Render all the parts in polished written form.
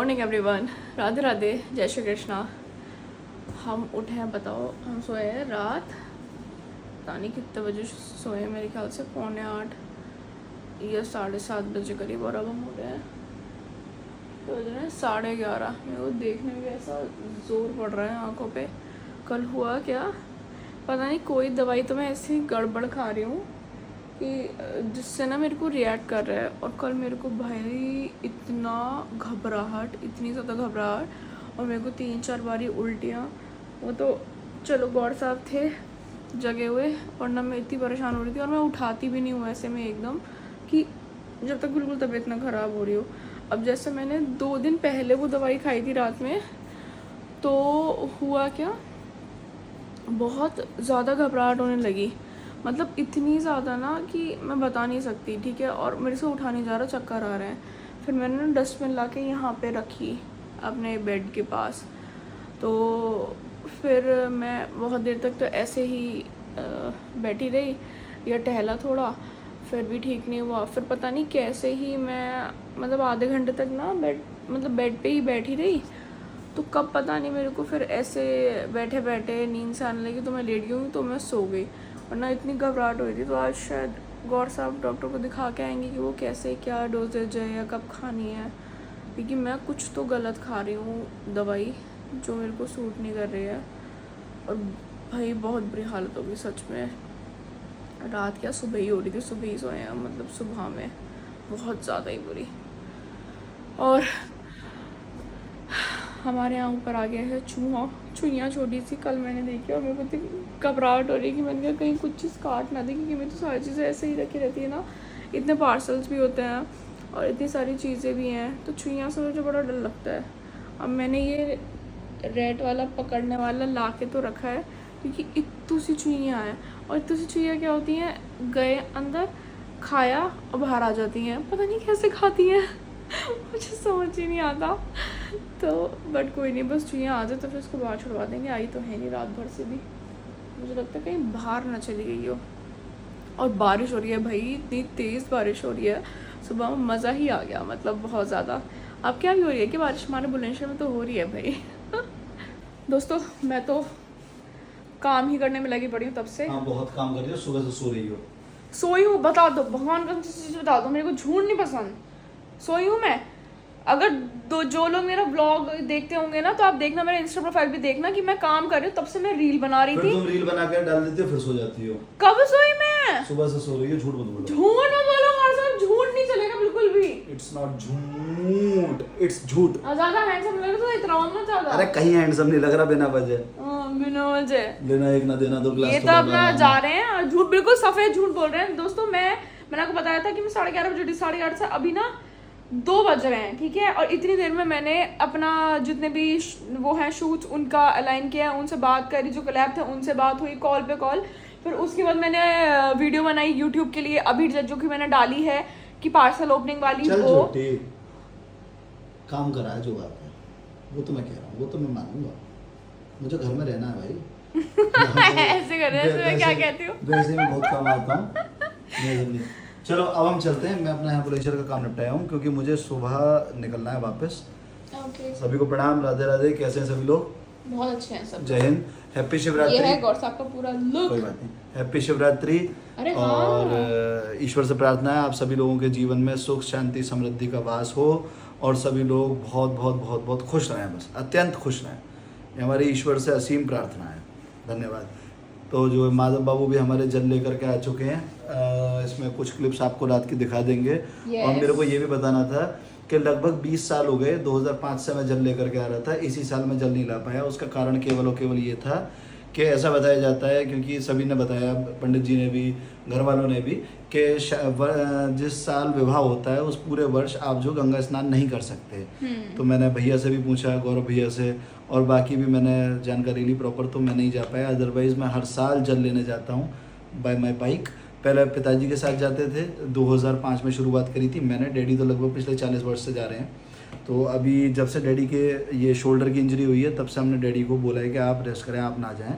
Morning everyone, Radhe Radhe, जय श्री कृष्णा। हम उठे हैं, बताओ, हम सोए हैं रात पता नहीं कितने बजे सोए हैं, मेरे ख्याल से 7:45 या 7:30 बजे करीब। और अब हम उठे हैं तो बज रहे हैं 11:30। मेरे को देखने में भी ऐसा जोर पड़ रहा है आंखों पे। कल हुआ क्या पता नहीं, कोई दवाई तो मैं ऐसी गड़बड़ खा रही हूँ कि जिससे ना मेरे को रिएक्ट कर रहा है। और कल मेरे को भाई इतना घबराहट, इतनी ज़्यादा घबराहट, और मेरे को 3-4 बारी उल्टियाँ। वो तो चलो गौर साहब थे जगे हुए, वरना मैं इतनी परेशान हो रही थी। और मैं उठाती भी नहीं हूँ ऐसे में एकदम, कि जब तक बिल्कुल तबीयत ना ख़राब हो रही हो। अब जैसे मैंने 2 दिन पहले वो दवाई खाई थी रात में, तो हुआ क्या, बहुत ज़्यादा घबराहट होने लगी। मतलब इतनी ज़्यादा ना कि मैं बता नहीं सकती, ठीक है। और मेरे से उठा नहीं जा रहा, चक्कर आ रहे हैं। फिर मैंने ना डस्टबिन ला के यहाँ पर रखी अपने बेड के पास। तो फिर मैं बहुत देर तक तो ऐसे ही बैठी रही या टहला थोड़ा, फिर भी ठीक नहीं हुआ। फिर पता नहीं कैसे ही मैं मतलब आधे घंटे तक ना बेड पे ही बैठी रही। तो कब पता नहीं मेरे को फिर ऐसे बैठे बैठे नींद से आने लगी, तो मैं लेट गई, तो मैं सो गई। वरना इतनी घबराहट हो रही थी। तो आज शायद गौर साहब डॉक्टर को दिखा के आएंगे कि वो कैसे क्या डोजेज है या कब खानी है, क्योंकि मैं कुछ तो गलत खा रही हूँ दवाई जो मेरे को सूट नहीं कर रही है। और भाई बहुत बुरी हालत होगी सच में। रात क्या सुबह ही हो रही थी, सुबह ही सोए हैं, मतलब सुबह में बहुत ज़्यादा ही बुरी। और हमारे यहाँ ऊपर आ गया है चूहियाँ छोटी सी, कल मैंने देखी और मेरे को इतनी घबराहट हो रही है कि मैंने कहा कहीं कुछ चीज़ काट ना दे, क्योंकि मेरी तो सारी चीज़ें ऐसे ही रखी रहती है ना। इतने पार्सल्स भी होते हैं और इतनी सारी चीज़ें भी हैं, तो चूहियाँ से मुझे बड़ा डर लगता है। अब मैंने ये रेड वाला पकड़ने वाला ला के तो रखा है, क्योंकि इतनी सी चूहियाँ हैं। और इतनी सी चूहियाँ क्या होती हैं, गए अंदर, खाया और बाहर आ जाती हैं, पता नहीं कैसे खाती हैं मुझे समझ ही नहीं आता। तो बट कोई नहीं, बस चूहियाँ आ जाए तो फिर उसको बाहर छुड़वा देंगे। आई तो है नहीं रात भर से भी, मुझे लगता है कहीं बाहर ना चली गई हो। और बारिश हो रही है भाई, इतनी तेज़ बारिश हो रही है, सुबह में मज़ा ही आ गया, मतलब बहुत ज़्यादा। अब क्या भी हो रही है कि बारिश हमारे बुलंदशहर में तो हो रही है भाई दोस्तों मैं तो काम ही करने में लगी पड़ी हूँ तब से। हाँ, बहुत काम कर रही हो, सुबह से सो रही हो। सोई हूँ, बता दो, भगवान का चीज़ बता दो, मेरे को झूठ नहीं पसंद। सोई हूँ मैं। अगर जो लोग मेरा व्लॉग देखते होंगे ना, तो आप देखना, मेरा इंस्टा प्रोफाइल भी देखना कि मैं काम कर रही हूँ, तब से मैं रील बना रही थी। तुम रील बना कर डाल देती हो, फिर सो जाती हो। कब सोई मैं? सुबह से सो रही हो, झूठ मत बोलो। झूठ मत बोलो हमारे साथ, झूठ नहीं चलेगा बिल्कुल भी। इट्स नॉट झूठ, इट्स झूठ। ज्यादा हैंडसम लग रहा तो इतना मत ज्यादा। अरे कहीं हैंडसम नहीं लग रहा बिना वजह। बिना वजह लेना एक ना देना दो ग्लास। ये तो अपना जा रहे हैं और झूठ, बिल्कुल सफेद झूठ बोल रहे हैं दोस्तों। मैंने आपको बताया था कि मैं 11:30 बजे उठी, 8:30 से अभी ना 2 बज रहे हैं, ठीक है। और इतनी देर में मैंने अपना जितने भी वो हैं शूट्स उनका अलाइन किया, उनसे बात करी, जो कोलैब थे उनसे बात हुई, कॉल पे कॉल। फिर उसके बाद मैंने वीडियो बनाई यूट्यूब के लिए, अभी जो कि मैंने डाली है कि पार्सल ओपनिंग वाली। चल वो काम करा है जो बात है, वो तो मैं कह रहा हूँ, वो तो मैं मानूंगा। मुझे घर में रहना है भाई ऐसे कर रहे हैं, मैं क्या कहती हूँ। वैसे मैं बहुत काम आता हूँ। चलो अब हम चलते हैं, मैं अपना यहाँ बुलंदशहर का काम निपटाया हूँ, क्योंकि मुझे सुबह निकलना है वापस। सभी को प्रणाम, राधे राधे। कैसे हैं सभी लोग? बहुत अच्छे हैं सब। जय हिंद, हैप्पी शिवरात्रि। ये है गौर साहब का पूरा लुक। कोई बात नहीं, हैप्पी शिवरात्रि। अरे और ईश्वर से प्रार्थना है आप सभी लोगों के जीवन में सुख शांति समृद्धि का वास हो, और सभी लोग बहुत बहुत बहुत बहुत खुश रहें, बस अत्यंत खुश रहें। ये हमारे ईश्वर से असीम प्रार्थना है। धन्यवाद। तो जो माधव बाबू भी हमारे जल लेकर के आ चुके हैं, इसमें कुछ क्लिप्स आपको रात की दिखा देंगे। और मेरे को ये भी बताना था कि लगभग 20 साल हो गए, 2005 से मैं जल लेकर के आ रहा था, इसी साल मैं जल नहीं ला पाया। उसका कारण केवल और केवल ये था कि ऐसा बताया जाता है, क्योंकि सभी ने बताया, पंडित जी ने भी, घर वालों ने भी, कि जिस साल विवाह होता है उस पूरे वर्ष आप जो गंगा स्नान नहीं कर सकते। तो मैंने भैया से भी पूछा, गौरव भैया से, और बाकी भी मैंने जानकारी ली प्रॉपर, तो मैं नहीं जा पाया। अदरवाइज़ मैं हर साल जल लेने जाता हूँ बाय माई बाइक। पहले पिताजी के साथ जाते थे, 2005 में शुरुआत करी थी मैंने। डैडी तो लगभग पिछले 40 वर्ष से जा रहे हैं। तो अभी जब से डैडी के ये शोल्डर की इंजरी हुई है, तब से हमने डैडी को बोला है कि आप रेस्ट करें, आप ना जाएं।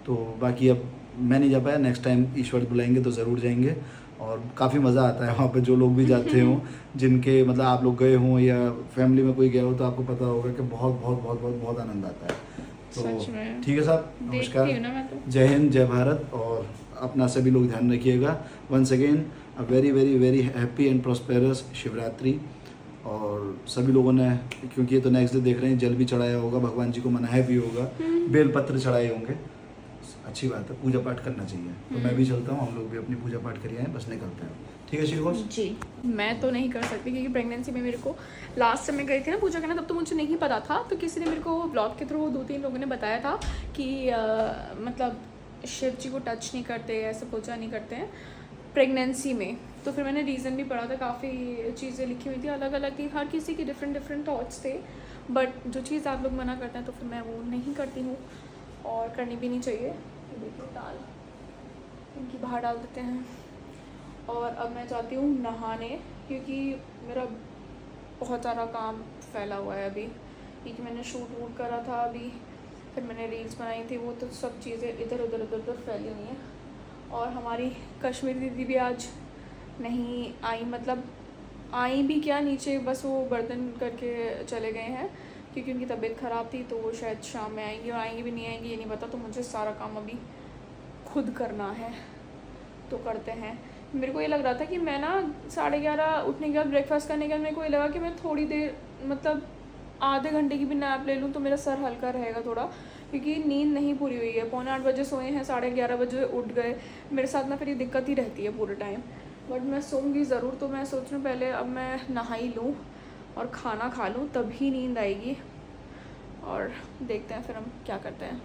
तो बाकी अब मैं नहीं जा पाया, नेक्स्ट टाइम ईश्वर बुलाएंगे तो ज़रूर जाएंगे। और काफ़ी मज़ा आता है वहाँ पे, जो लोग भी जाते हों, जिनके मतलब आप लोग गए हों या फैमिली में कोई गया हो तो आपको पता होगा कि बहुत बहुत बहुत बहुत बहुत आनंद आता है। सच तो में ठीक है साहब, देखती हूँ ना नमस्कार, मैं तो। जय हिंद, जय भारत, और अपना सभी लोग ध्यान रखिएगा। Once again a very very very happy and prosperous Shivratri. और सभी लोगों ने, क्योंकि ये तो नेक्स्ट डे देख रहे हैं, जल भी चढ़ाया होगा, भगवान जी को मनाया भी होगा, बेलपत्र चढ़ाए होंगे, अच्छी बात है, पूजा पाठ करना चाहिए। तो मैं भी चलता हूँ, हम लोग भी अपनी पूजा पाठ करिए आए, बस निकलते हैं। ठीक है श्री घोष जी, मैं तो नहीं कर सकती क्योंकि प्रेगनेंसी में मेरे को लास्ट समय गई थी ना पूजा करना, तब तो मुझे नहीं पता था। तो किसी ने मेरे को ब्लॉग के थ्रू 2-3 लोगों ने बताया था कि मतलब शिव जी को टच नहीं करते, ऐसे पूजा नहीं करते हैं प्रेगनेंसी में। तो फिर मैंने रीज़न भी पढ़ा था, काफ़ी चीज़ें लिखी हुई थी अलग अलग की, हर किसी के डिफरेंट थॉट्स थे। बट जो चीज़ आप लोग मना करते हैं तो फिर मैं वो नहीं करती हूँ, और करनी भी नहीं चाहिए। तो देखिए दाल इनकी बाहर डाल देते हैं। और अब मैं चाहती हूँ नहाने, क्योंकि मेरा बहुत सारा काम फैला हुआ है अभी, क्योंकि मैंने शूट वूट करा था अभी, फिर मैंने रील्स बनाई थी, वो तो सब चीज़ें इधर उधर फैली हुई हैं। और हमारी कश्मीरी दीदी भी आज नहीं आई, मतलब आई भी क्या, नीचे बस वो बर्तन करके चले गए हैं, क्योंकि उनकी तबीयत ख़राब थी। तो वो शायद शाम में आएंगी, और आएंगी भी नहीं आएंगी ये नहीं पता। तो मुझे सारा काम अभी खुद करना है, तो करते हैं। मेरे को ये लग रहा था कि मैं ना 11:30 उठने के बाद ब्रेकफास्ट करने के बाद मेरे को ये लगा कि मैं थोड़ी देर, मतलब आधे घंटे की भी नैप ले लूँ तो मेरा सर हल्का रहेगा थोड़ा, क्योंकि नींद नहीं पूरी हुई है। 9:45 बजे सोए हैं, 11:30 बजे उठ गए। मेरे साथ ना फिर ये दिक्कत ही रहती है पूरे टाइम, बट मैं सोऊंगी ज़रूर। तो मैं सोच रही हूँ पहले अब मैं नहा ही लूँ और खाना खा लूँ, तभी नींद आएगी। और देखते हैं फिर हम क्या करते हैं।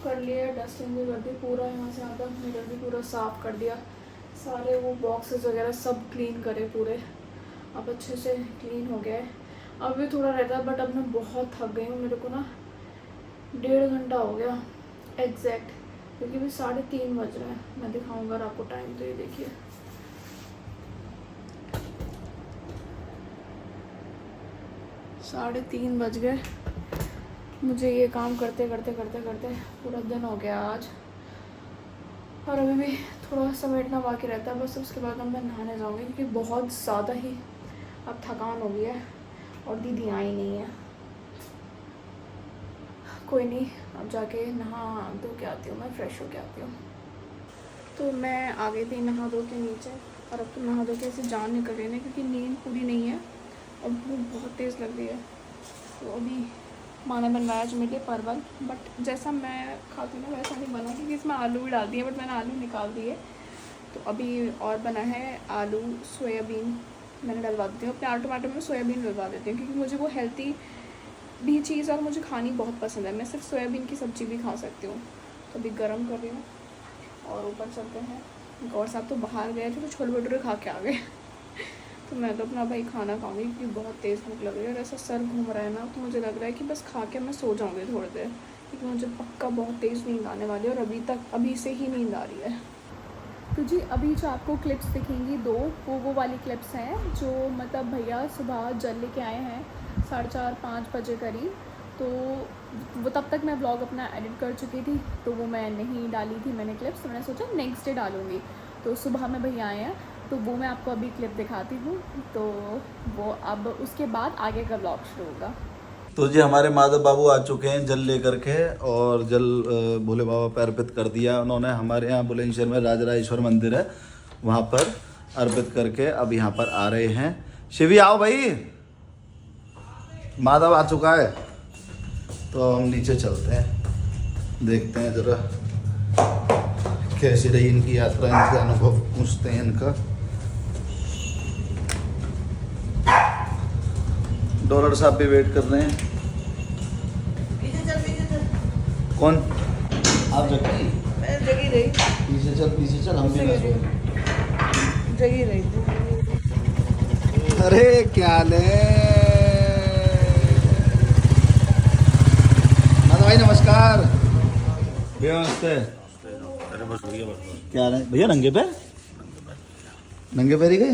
कर लिया, डस्टिंग भी कर दी पूरा, यहाँ से आता मिरर भी पूरा साफ़ कर दिया, सारे वो बॉक्सेस वगैरह सब क्लीन करे पूरे। अब अच्छे से क्लीन हो गया है। अब भी थोड़ा रहता है, बट अब मैं बहुत थक गई हूँ। मेरे को ना 1.5 घंटा हो गया एग्जैक्ट, क्योंकि भी 3:30 बज रहे हैं। मैं दिखाऊंगा आपको टाइम, तो ये देखिए 3:30 बज गए। मुझे ये काम करते करते पूरा दिन हो गया आज, और अभी भी थोड़ा समेटना बाकी रहता है बस। उसके बाद अब मैं नहाने जाऊँगी, क्योंकि बहुत ज़्यादा ही अब थकान हो गई है, और दीदी आई नहीं है। कोई नहीं, अब जाके नहा धो के आती हूँ, मैं फ़्रेश हो के आती हूँ। तो मैं आ गई थी नहा धो के नीचे, और अब तो नहा धो के ऐसे जान निकल रही है, क्योंकि नींद पूरी नहीं है और भूख बहुत तेज़ लग रही है। तो अभी माँ ने बनवाया जो मेरे लिए परवल, बट जैसा मैं खाती हूँ ना वैसा नहीं बना, क्योंकि इसमें आलू भी डाल दिए, बट मैंने आलू निकाल दिए। तो अभी और बना है आलू सोयाबीन, मैंने डलवा देती हूँ अपने आलू टमाटर में, सोयाबीन डलवा देती हूँ, क्योंकि मुझे वो हेल्थी भी चीज़ और मुझे खानी बहुत पसंद है। मैं सिर्फ सोयाबीन की सब्ज़ी भी खा सकती हूँ। तो अभी गर्म कर रही हूँ, और ऊपर चलते हैं। गौर साहब तो बाहर गए थे, तो छोले भटूरे खा के आ गए। तो मैं तो अपना भाई खाना खाऊंगी क्योंकि बहुत तेज़ भूख लग रही है और ऐसा सर घूम रहा है ना, तो मुझे लग रहा है कि बस खा के मैं सो जाऊंगी थोड़ी देर, क्योंकि मुझे पक्का बहुत तेज़ नींद आने वाली है और अभी से ही नींद आ रही है। तो जी अभी जो आपको क्लिप्स दिखेंगी दो, वो वाली क्लिप्स हैं जो मतलब भैया सुबह जल लेके आए हैं 4:30-5 बजे करीब। तो वो तब तक मैं व्लॉग अपना एडिट कर चुकी थी, तो वो मैं नहीं डाली थी मैंने क्लिप्स, तो मैंने सोचा नेक्स्ट डे डालूँगी। तो सुबह में भैया आए हैं, तो वो मैं आपको अभी क्लिप दिखाती हूँ। तो वो अब उसके बाद आगे का व्लॉग शुरू होगा। तो जी हमारे माधव बाबू आ चुके हैं जल लेकर के, और जल भोले बाबा पे अर्पित कर दिया उन्होंने। हमारे यहाँ बुलंदशहर में राजराजेश्वर मंदिर है, वहाँ पर अर्पित करके अब यहाँ पर आ रहे हैं। शिवी आओ भाई, माधव आ चुका है। तो हम नीचे चलते हैं, देखते हैं ज़रा कैसी रही इनकी यात्रा, इनके अनुभव पूछते हैं इनका। डॉलर साहब भी वेट कर रहे हैं। कौन? आप जगी? मैं जगी रही। पीछे चल हम भी ना सोए। जगी रही थी। अरे क्या ले भाई, नमस्कार भैया। नमस्ते। अरे बस भैया बस क्या रहे भैया, नंगे पैर? नंगे पैर ही गए?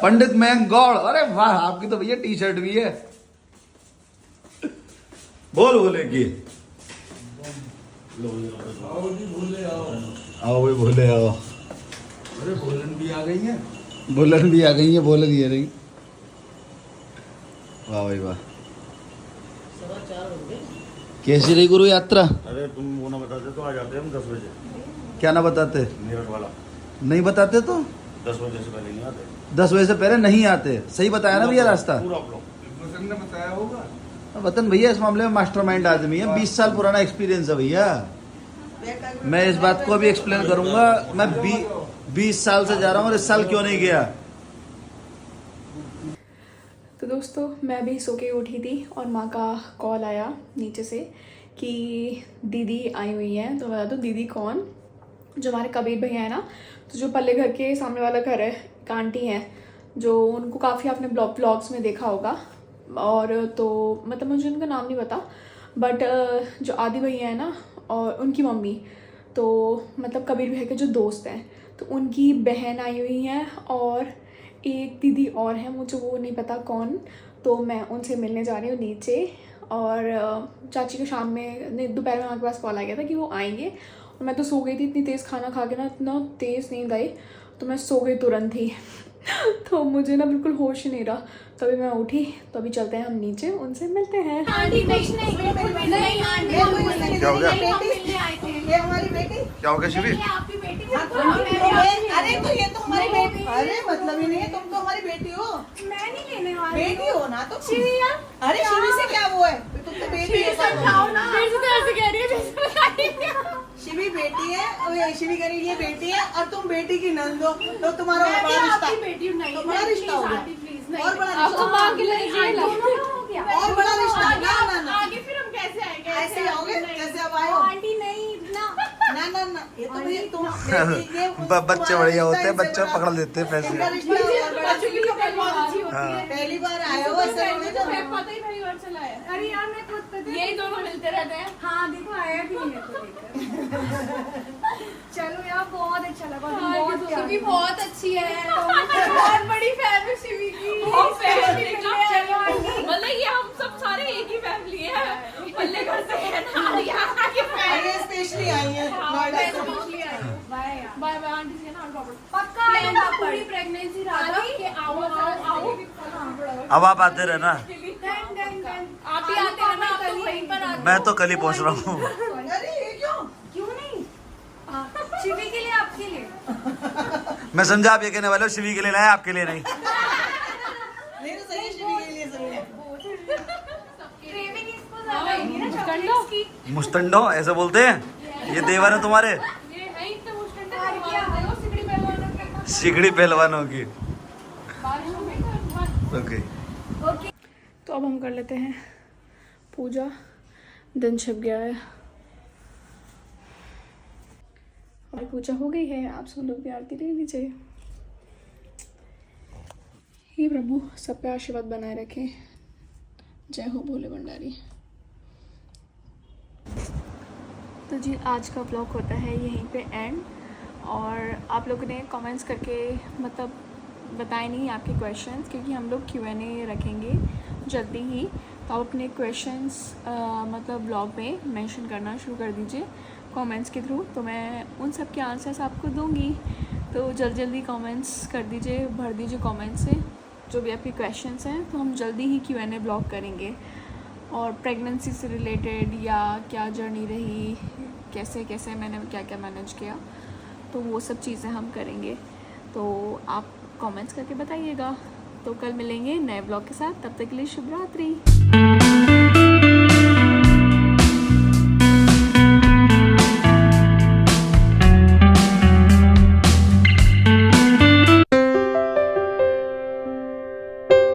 पंडित मैंगौड़, अरे वाह, आपकी तो भैया टी शर्ट भी है। बोल बोले की आओ भाई, भोले आओ। अरे बोलन भी आ गई है। बुलन भी आ गई है, बोल दिए रही। वाह भाई वाह, कैसी रही गुरु यात्रा? अरे तुम वो ना बताते तो आ जाते हम 10 बजे। क्या ना बताते? मेरठ वाला नहीं बताते तो 10 बजे से पहले नहीं आते। 10 बजे से पहले नहीं आते। सही बताया ना भैया रास्ता? पूरा ब्लॉक ने बताया होगा। वतन भैया इस मामले में मास्टरमाइंड आदमी है, 20 साल पुराना एक्सपीरियंस है भैया। मैं इस बात को अभी एक्सप्लेन करूंगा। मैं 20 साल से जा रहा हूँ और इस साल क्यों नहीं गया। तो दोस्तों मैं भी सो के उठी थी और माँ का कॉल आया नीचे से कि दीदी आई हुई है। तो बता दो दीदी कौन? जो हमारे कबीर भैया है ना, तो जो पल्ले घर के सामने वाला घर है, एक आंटी हैं जो, उनको काफ़ी आपने ब्लॉग्स में देखा होगा। और तो मतलब मुझे उनका नाम नहीं पता, बट जो आदि भैया है ना और उनकी मम्मी, तो मतलब कबीर भैया के जो दोस्त हैं, तो उनकी बहन आई हुई हैं और एक दीदी और है, मुझे वो नहीं पता कौन। तो मैं उनसे मिलने जा रही हूँ नीचे। और चाची को शाम में दोपहर में हमारे पास कॉल आ गया था कि वो आएंगे, और मैं तो सो गई थी। इतनी तेज़ खाना खा के ना, इतना तेज़ नींद आई, तो मैं सो गई तुरंत ही। तो मुझे ना बिल्कुल होश ही नहीं रहा। तभी मैं उठी, तो अभी चलते हैं हम नीचे, उनसे मिलते हैं। आंटी नहीं आंटी, क्या हो गया? ये हमारी बेटी। क्या हो गया शिवी? आपकी बेटी। अरे तो ये तो हमारी बेटी। अरे मतलब ही नहीं है, तुम तो हमारी बेटी हो। मैं नहीं लेने वाली। बेटी हो ना तुम। शिवी यार, अरे शिवी से क्या वो है, तुम तो बेटी हो। समझाओ ना। फिर से तो ऐसे कह रही है शिवी बेटी है, और ये शिवी कह रही है ये बेटी है, और तुम बेटी की नंद हो, तो तुम्हारा और बड़ा रिश्ता। आपकी बेटी नहीं, तो बड़ा रिश्ता हो गया। प्लीज नहीं। और बड़ा आप तो रिश्ता। मां के लिए हो गया। और बड़ा रिश्ता। ना ना आगे फिर हम कैसे आएंगे? ऐसे ही आओगे जैसे अब आए हो। आंटी नहीं ना। ना ना ना, ये तो भैया तुम बच्चे बढ़िया होते हैं, बच्चे पकड़ लेते हैं पैसे। इनका रिश्ता और बड़ा। बच्चों की तो बहुत अच्छी होती है। पहली बार आए हो ऐसे होने तो। पता ही पहली बार चला है। अरे यार मैं खुद पता यही दोनों मिलते रहते हैं। हाँ देखो आया भी नहीं है तो लेकर। चलो यार बहुत अच्छा लगा, बहुत शिवी बहुत अच्छी है। बहुत बड़ी फैन है शिवी की। मतलब ये हम सब सारे एक ही फैमिली है, पल्ले घर से है ना, यहाँ के अरे स्पेशली आई है नोएडा से। बाय यार। बाय बाय आंटी से ना पक्का आएगा पूरी प्रेगनेंसी रहा कि आओ आओ आओ। अब आप आते रहना। आप ही आते रहना, आप तो वहीं पर आते। मैं तो कल ही पहुंच रहा हूँ। अरे ये क्यों? क्यों नहीं? शिवी के लिए, आपके लिए। मैं समझा आप ये कहने वाले हो शिवी के लिए लाए, आपके लिए नहीं। नहीं तो सही है, शिवी के लिए सही है। क्रेविंग इसको ज्यादा है ना चॉकलेट्स की। मुस्तंडो ऐसे बोलते हैं, ये देवर है तुम्हारे। ये है इतने मुश्किल से क्या है वो सिकड़ी पहलवानों के सिगड़ी पहलवानों की। बारिशों में। ओके। तो अब हम कर लेते हैं पूजा। दिन छिप गया है हमारी पूजा हो गई है, आप सब लोग भी आरती ले लीजिए। हे प्रभु सब पे आशीर्वाद बनाए रखें। जय हो भोले भंडारी। तो जी आज का ब्लॉग होता है यहीं पे एंड। और आप लोगों ने कमेंट्स करके मतलब बताए नहीं आपके क्वेश्चंस, क्योंकि हम लोग Q&A रखेंगे जल्दी ही। तो आप अपने क्वेश्चंस मतलब ब्लॉग में मेंशन करना शुरू कर दीजिए कमेंट्स के थ्रू, तो मैं उन सब के आंसर्स आपको दूंगी। तो जल्दी कमेंट्स कर दीजिए, भर दीजिए कमेंट्स से जो भी आपके क्वेश्चंस हैं, तो हम जल्दी ही Q&A ब्लॉग करेंगे। और प्रेगनेंसी से रिलेटेड या क्या जर्नी रही, कैसे कैसे मैंने क्या क्या मैनेज किया, तो वो सब चीज़ें हम करेंगे। तो आप कमेंट्स करके बताइएगा। तो कल मिलेंगे नए ब्लॉग के साथ, तब तक के लिए शुभ रात्रि।